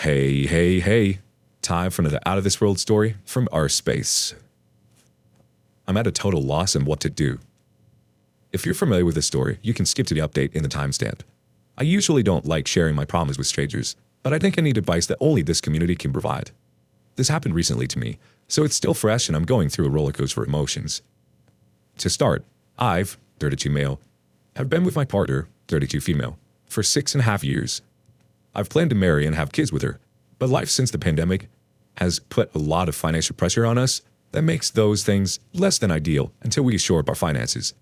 Hey, hey, hey. Time for another out of this world story from our space. I'm at a total loss on what to do. If you're familiar with this story, you can skip to the update in the timestamp. I usually don't like sharing my problems with strangers, but I think I need advice that only this community can provide. This happened recently to me, so it's still fresh and I'm going through a roller coaster of emotions. To start, I've, 32 male, have been with my partner, 32 female, for 6.5 years. I've planned to marry and have kids with her, but life since the pandemic has put a lot of financial pressure on us that makes those things less than ideal until we shore up our finances.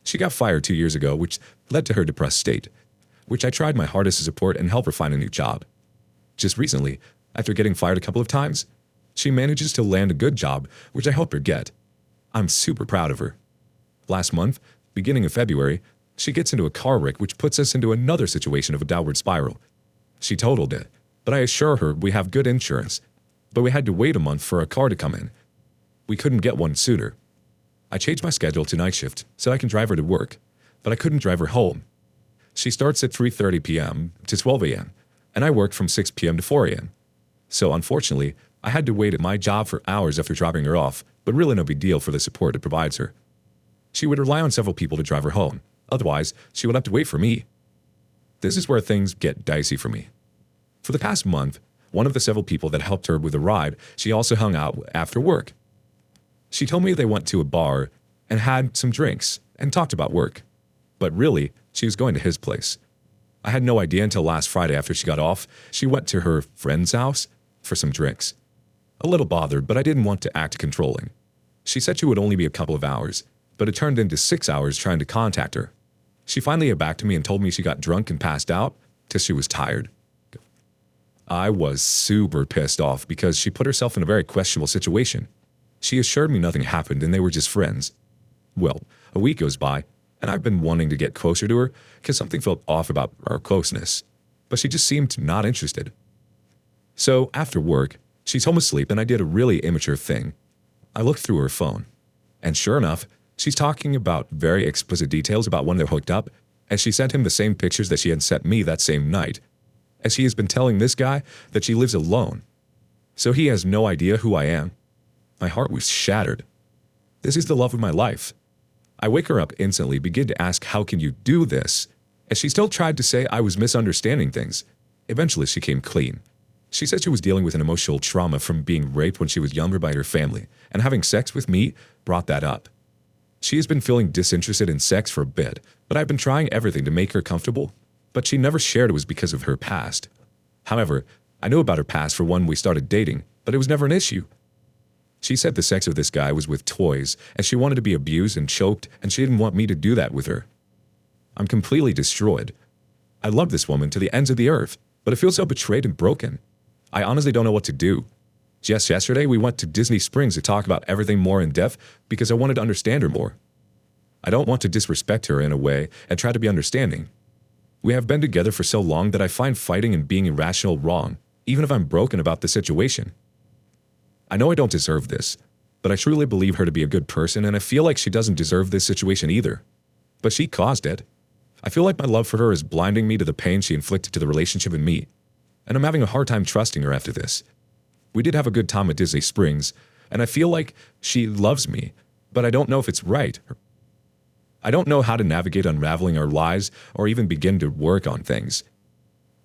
She got fired 2 years ago, which led to her depressed state, which I tried my hardest to support and help her find a new job. Just recently, after getting fired a couple of times, she manages to land a good job, which I helped her get. I'm super proud of her. Last month, beginning of February, she gets into a car wreck which puts us into another situation of a downward spiral. She totaled it, but I assure her we have good insurance, but we had to wait a month for a car to come in. We couldn't get one sooner. I changed my schedule to night shift so I can drive her to work, but I couldn't drive her home. She starts at 3:30 p.m. to 12 a.m., and I work from 6 p.m. to 4 a.m. So unfortunately, I had to wait at my job for hours after dropping her off, but really no big deal for the support it provides her. She would rely on several people to drive her home. Otherwise, she would have to wait for me. This is where things get dicey for me. For the past month, one of the several people that helped her with a ride, she also hung out after work. She told me they went to a bar and had some drinks and talked about work. But really, she was going to his place. I had no idea until last Friday after she got off, she went to her friend's house for some drinks. A little bothered, but I didn't want to act controlling. She said she would only be a couple of hours, but it turned into 6 hours trying to contact her. She finally got back to me and told me she got drunk and passed out till she was tired. I was super pissed off because she put herself in a very questionable situation. She assured me nothing happened and they were just friends. Well, a week goes by, and I've been wanting to get closer to her because something felt off about our closeness, but she just seemed not interested. So after work, she's home asleep and I did a really immature thing. I looked through her phone, and sure enough, she's talking about very explicit details about when they're hooked up, and she sent him the same pictures that she had sent me that same night, as she has been telling this guy that she lives alone. So he has no idea who I am. My heart was shattered. This is the love of my life. I wake her up instantly, begin to ask, how can you do this? And she still tried to say I was misunderstanding things. Eventually she came clean. She said she was dealing with an emotional trauma from being raped when she was younger by her family, and having sex with me brought that up. She has been feeling disinterested in sex for a bit, but I've been trying everything to make her comfortable, but she never shared it was because of her past. However, I knew about her past for when we started dating, but it was never an issue. She said the sex of this guy was with toys, and she wanted to be abused and choked, and she didn't want me to do that with her. I'm completely destroyed. I love this woman to the ends of the earth, but it feels so betrayed and broken. I honestly don't know what to do. Just yesterday, we went to Disney Springs to talk about everything more in depth because I wanted to understand her more. I don't want to disrespect her in a way and try to be understanding. We have been together for so long that I find fighting and being irrational wrong, even if I'm broken about the situation. I know I don't deserve this, but I truly believe her to be a good person, and I feel like she doesn't deserve this situation either. But she caused it. I feel like my love for her is blinding me to the pain she inflicted to the relationship and me, and I'm having a hard time trusting her after this. We did have a good time at Disney Springs, and I feel like she loves me, but I don't know if it's right. I don't know how to navigate unraveling our lives or even begin to work on things.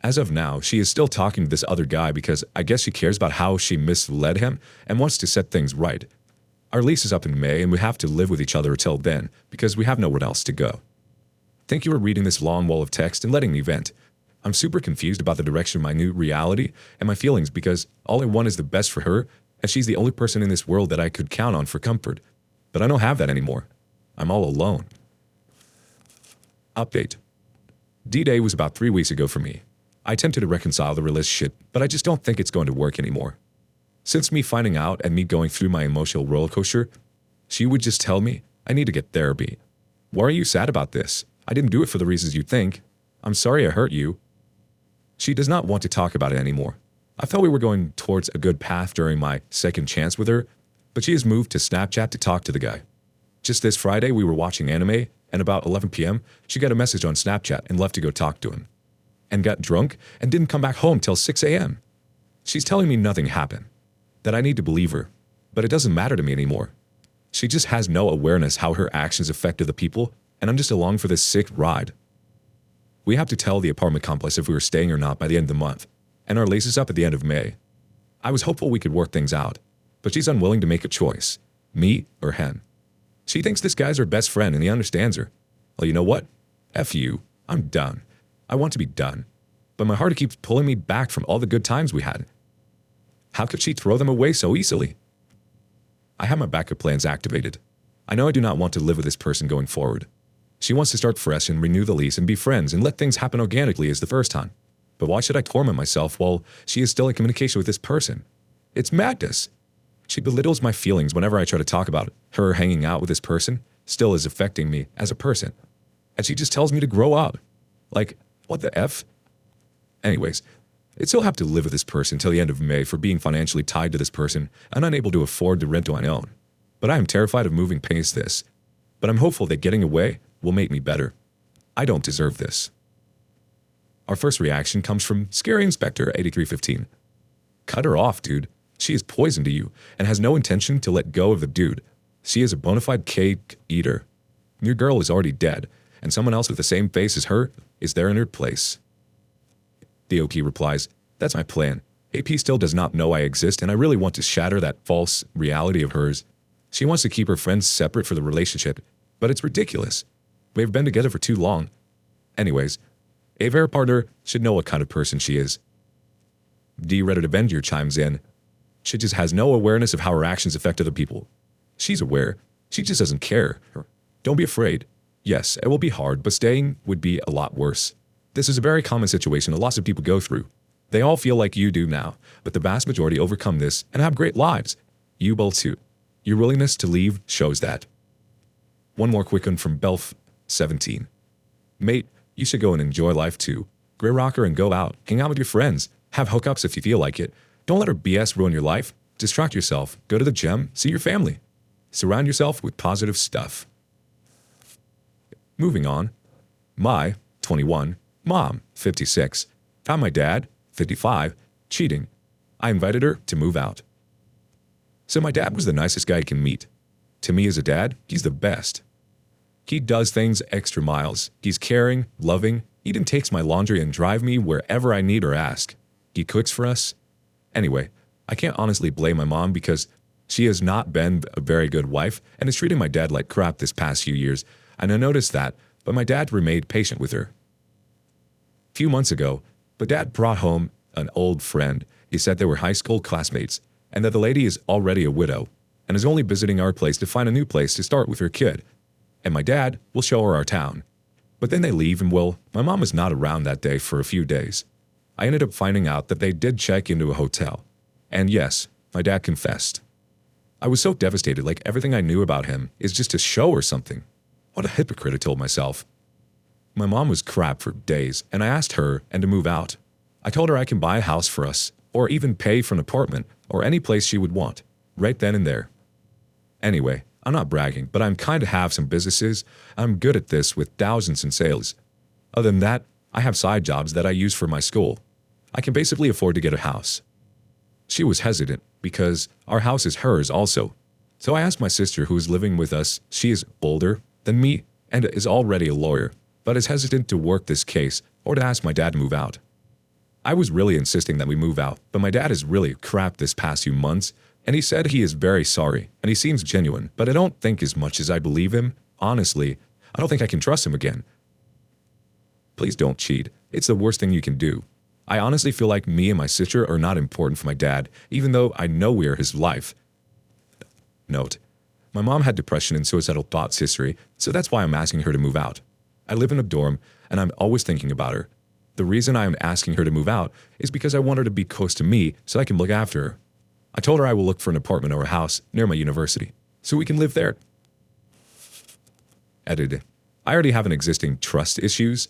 As of now, she is still talking to this other guy because I guess she cares about how she misled him and wants to set things right. Our lease is up in May and we have to live with each other until then because we have nowhere else to go. Thank you for reading this long wall of text and letting me vent. I'm super confused about the direction of my new reality and my feelings because all I want is the best for her, and she's the only person in this world that I could count on for comfort. But I don't have that anymore. I'm all alone. Update. D-Day was about 3 weeks ago for me. I attempted to reconcile the relationship, but I just don't think it's going to work anymore. Since me finding out and me going through my emotional roller coaster, she would just tell me, I need to get therapy. Why are you sad about this? I didn't do it for the reasons you think. I'm sorry I hurt you. She does not want to talk about it anymore. I thought we were going towards a good path during my second chance with her, but she has moved to Snapchat to talk to the guy. Just this Friday, we were watching anime, and about 11 p.m., she got a message on Snapchat and left to go talk to him, and got drunk and didn't come back home till 6 a.m. She's telling me nothing happened, that I need to believe her, but it doesn't matter to me anymore. She just has no awareness how her actions affect other people, and I'm just along for this sick ride. We have to tell the apartment complex if we were staying or not by the end of the month, and our lease is up at the end of May. I was hopeful we could work things out, but she's unwilling to make a choice, me or him. She thinks this guy's her best friend and he understands her. Well, you know what? F you. I'm done. I want to be done. But my heart keeps pulling me back from all the good times we had. How could she throw them away so easily? I have my backup plans activated. I know I do not want to live with this person going forward. She wants to start fresh and renew the lease and be friends and let things happen organically as the first time. But why should I torment myself while she is still in communication with this person? It's madness. She belittles my feelings whenever I try to talk about it. Her hanging out with this person still is affecting me as a person. And she just tells me to grow up. Like, what the F? Anyways, I'd still have to live with this person till the end of May for being financially tied to this person and unable to afford the rent on my own. But I am terrified of moving past this. But I'm hopeful that getting away will make me better. I don't deserve this. Our first reaction comes from Scary Inspector 8315. Cut her off, dude. She is poison to you and has no intention to let go of the dude. She is a bona fide cake eater. Your girl is already dead, and someone else with the same face as her is there in her place. The OP replies, that's my plan. AP still does not know I exist, and I really want to shatter that false reality of hers. She wants to keep her friends separate for the relationship, but it's ridiculous. We have been together for too long. Anyways, Ava partner should know what kind of person she is. D. Reddit Avenger chimes in. She just has no awareness of how her actions affect other people. She's aware. She just doesn't care. Don't be afraid. Yes, it will be hard, but staying would be a lot worse. This is a very common situation a lot of people go through. They all feel like you do now, but the vast majority overcome this and have great lives. You will too. Your willingness to leave shows that. One more quick one from Belf17. Mate, you should go and enjoy life too. Gray rocker and go out. Hang out with your friends. Have hookups if you feel like it. Don't let her BS ruin your life. Distract yourself. Go to the gym. See your family. Surround yourself with positive stuff. Moving on. My, 21, mom, 56, found my dad, 55, cheating. I invited her to move out. So my dad was the nicest guy you can meet. To me as a dad, he's the best. He does things extra miles. He's caring, loving. He even takes my laundry and drive me wherever I need or ask. He cooks for us. Anyway, I can't honestly blame my mom because she has not been a very good wife and is treating my dad like crap this past few years, and I noticed that, but my dad remained patient with her. A few months ago, my dad brought home an old friend. He said they were high school classmates, and that the lady is already a widow, and is only visiting our place to find a new place to start with her kid. And my dad will show her our town. But then they leave and my mom was not around that day for a few days. I ended up finding out that they did check into a hotel. And yes, my dad confessed. I was so devastated, like everything I knew about him is just a show or something. What a hypocrite, I told myself. My mom was crap for days, and I asked her to move out. I told her I can buy a house for us, or even pay for an apartment, or any place she would want, right then and there. Anyway, I'm not bragging, but I'm kind of have some businesses. I'm good at this with thousands in sales. Other than that, I have side jobs that I use for my school. I can basically afford to get a house. She was hesitant because our house is hers also. So I asked my sister who is living with us. She is older than me and is already a lawyer, but is hesitant to work this case or to ask my dad to move out. I was really insisting that we move out, but my dad is really crap this past few months, and he said he is very sorry, and he seems genuine, but I don't think as much as I believe him. Honestly, I don't think I can trust him again. Please don't cheat. It's the worst thing you can do. I honestly feel like me and my sister are not important for my dad, even though I know we are his life. Note, my mom had depression and suicidal thoughts history, so that's why I'm asking her to move out. I live in a dorm, and I'm always thinking about her. The reason I am asking her to move out is because I want her to be close to me so I can look after her. I told her I will look for an apartment or a house near my university, so we can live there. Edited. I already have an existing trust issues,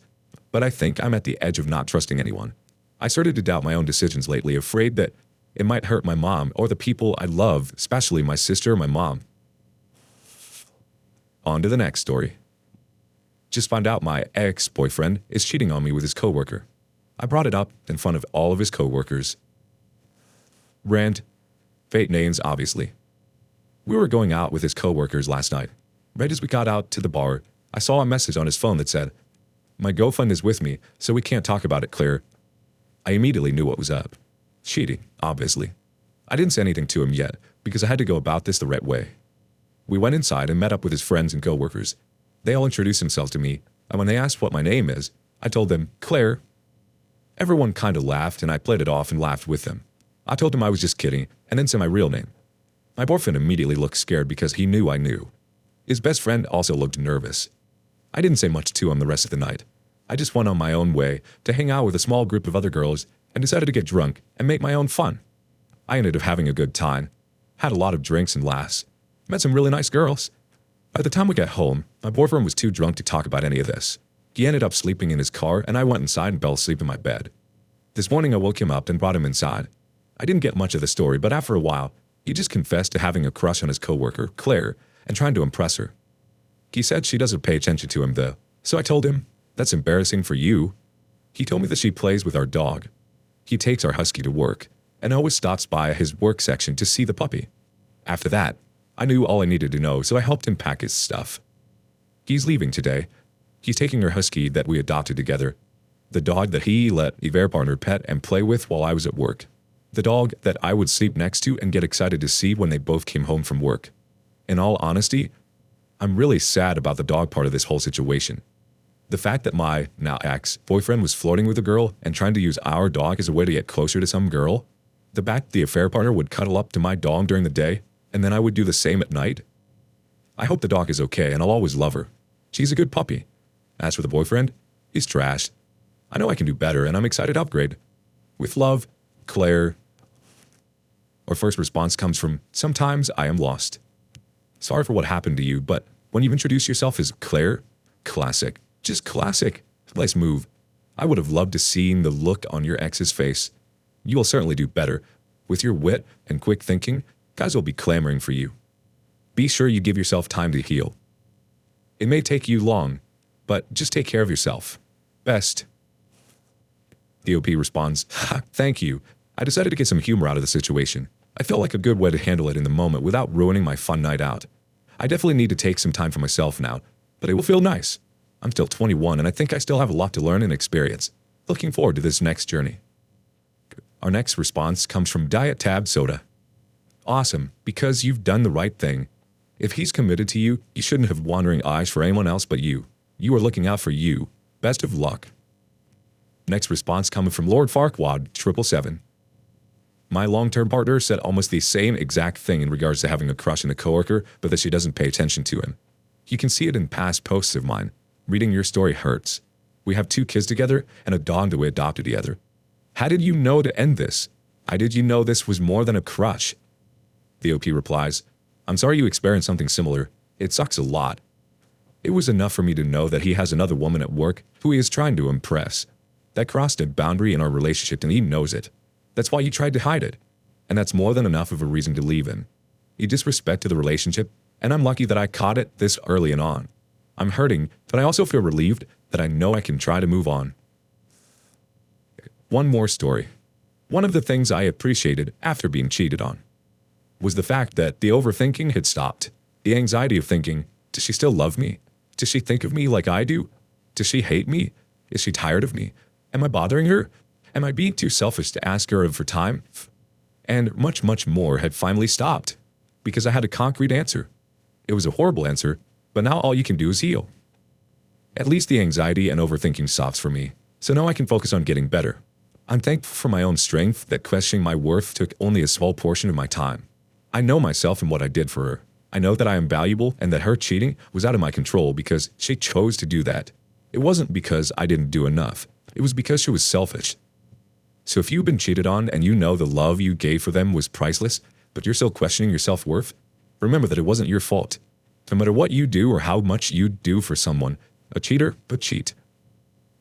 but I think I'm at the edge of not trusting anyone. I started to doubt my own decisions lately, afraid that it might hurt my mom or the people I love, especially my sister and my mom. On to the next story. Just found out my ex-boyfriend is cheating on me with his coworker. I brought it up in front of all of his coworkers. Rand. Fate names, obviously. We were going out with his coworkers last night. Right as we got out to the bar, I saw a message on his phone that said, "My girlfriend is with me, so we can't talk about it, Claire." I immediately knew what was up. Cheating, obviously. I didn't say anything to him yet, because I had to go about this the right way. We went inside and met up with his friends and coworkers. They all introduced themselves to me, and when they asked what my name is, I told them, "Claire." Everyone kind of laughed, and I played it off and laughed with them. I told him I was just kidding, and then said my real name. My boyfriend immediately looked scared because he knew I knew. His best friend also looked nervous. I didn't say much to him the rest of the night. I just went on my own way to hang out with a small group of other girls and decided to get drunk and make my own fun. I ended up having a good time, had a lot of drinks and laughs, met some really nice girls. By the time we got home, my boyfriend was too drunk to talk about any of this. He ended up sleeping in his car, and I went inside and fell asleep in my bed. This morning I woke him up and brought him inside. I didn't get much of the story, but after a while, he just confessed to having a crush on his coworker, Claire, and trying to impress her. He said she doesn't pay attention to him though, so I told him, "That's embarrassing for you." He told me that she plays with our dog. He takes our husky to work, and always stops by his work section to see the puppy. After that, I knew all I needed to know, so I helped him pack his stuff. He's leaving today. He's taking our husky that we adopted together, the dog that he let a partner pet and play with while I was at work, the dog that I would sleep next to and get excited to see when they both came home from work. In all honesty, I'm really sad about the dog part of this whole situation. The fact that my now ex-boyfriend was flirting with a girl and trying to use our dog as a way to get closer to some girl, the fact the affair partner would cuddle up to my dog during the day, and then I would do the same at night. I hope the dog is okay, and I'll always love her. She's a good puppy. As for the boyfriend, he's trash. I know I can do better, and I'm excited to upgrade. With love, Claire. Our first response comes from, "Sometimes I am lost. Sorry for what happened to you, but when you've introduced yourself as Claire, classic. Just classic. Nice move. I would have loved to seen the look on your ex's face. You will certainly do better. With your wit and quick thinking, guys will be clamoring for you. Be sure you give yourself time to heal. It may take you long, but just take care of yourself. Best." The OP responds, "Thank you. I decided to get some humor out of the situation. I felt like a good way to handle it in the moment without ruining my fun night out. I definitely need to take some time for myself now, but it will feel nice. I'm still 21, and I think I still have a lot to learn and experience. Looking forward to this next journey." Our next response comes from Diet Tab Soda. "Awesome, because you've done the right thing. If he's committed to you, you shouldn't have wandering eyes for anyone else but you. You are looking out for you. Best of luck." Next response coming from Lord Farquaad 777. "My long-term partner said almost the same exact thing in regards to having a crush on a coworker, but that she doesn't pay attention to him. You can see it in past posts of mine. Reading your story hurts. We have 2 kids together and a dog that we adopted together. How did you know to end this? How did you know this was more than a crush?" The OP replies, "I'm sorry you experienced something similar. It sucks a lot. It was enough for me to know that he has another woman at work who he is trying to impress. That crossed a boundary in our relationship and he knows it. That's why you tried to hide it. And that's more than enough of a reason to leave him. You disrespected the relationship, and I'm lucky that I caught it this early and on. I'm hurting, but I also feel relieved that I know I can try to move on." One more story. One of the things I appreciated after being cheated on was the fact that the overthinking had stopped. The anxiety of thinking, does she still love me? Does she think of me like I do? Does she hate me? Is she tired of me? Am I bothering her? Am I being too selfish to ask her for time? And much, much more had finally stopped because I had a concrete answer. It was a horrible answer, but now all you can do is heal. At least the anxiety and overthinking stops for me, so now I can focus on getting better. I'm thankful for my own strength that questioning my worth took only a small portion of my time. I know myself and what I did for her. I know that I am valuable and that her cheating was out of my control because she chose to do that. It wasn't because I didn't do enough. It was because she was selfish. So if you've been cheated on and you know the love you gave for them was priceless, but you're still questioning your self-worth, remember that it wasn't your fault. No matter what you do or how much you do for someone, a cheater but cheat.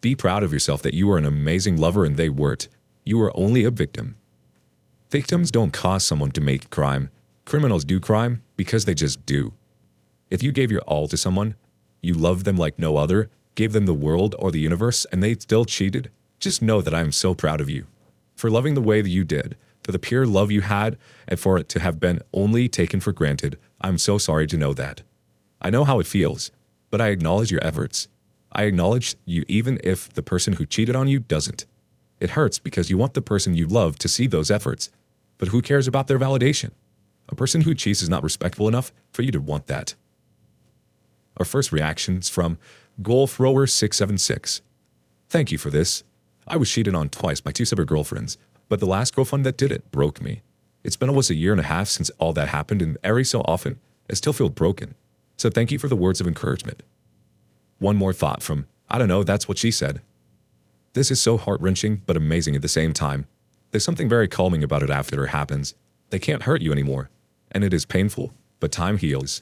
Be proud of yourself that you are an amazing lover and they weren't. You are only a victim. Victims don't cause someone to make crime. Criminals do crime because they just do. If you gave your all to someone, you loved them like no other, gave them the world or the universe, and they still cheated, just know that I am so proud of you. For loving the way that you did, for for the pure love you had, and for it to have been only taken for granted. I'm so sorry to know that. I know how it feels, but I acknowledge your efforts. I acknowledge you even if the person who cheated on you doesn't. It hurts because you want the person you love to see those efforts, but who cares about their validation? A person who cheats is not respectful enough for you to want that. Our first reaction is from Golf Rower 676. Thank you for this. I was cheated on twice by two separate girlfriends, but the last girlfriend that did it broke me. It's been almost a year and a half since all that happened, and every so often, I still feel broken. So thank you for the words of encouragement. One more thought from, I don't know, that's what she said. This is so heart-wrenching, but amazing at the same time. There's something very calming about it after it happens. They can't hurt you anymore, and it is painful, but time heals.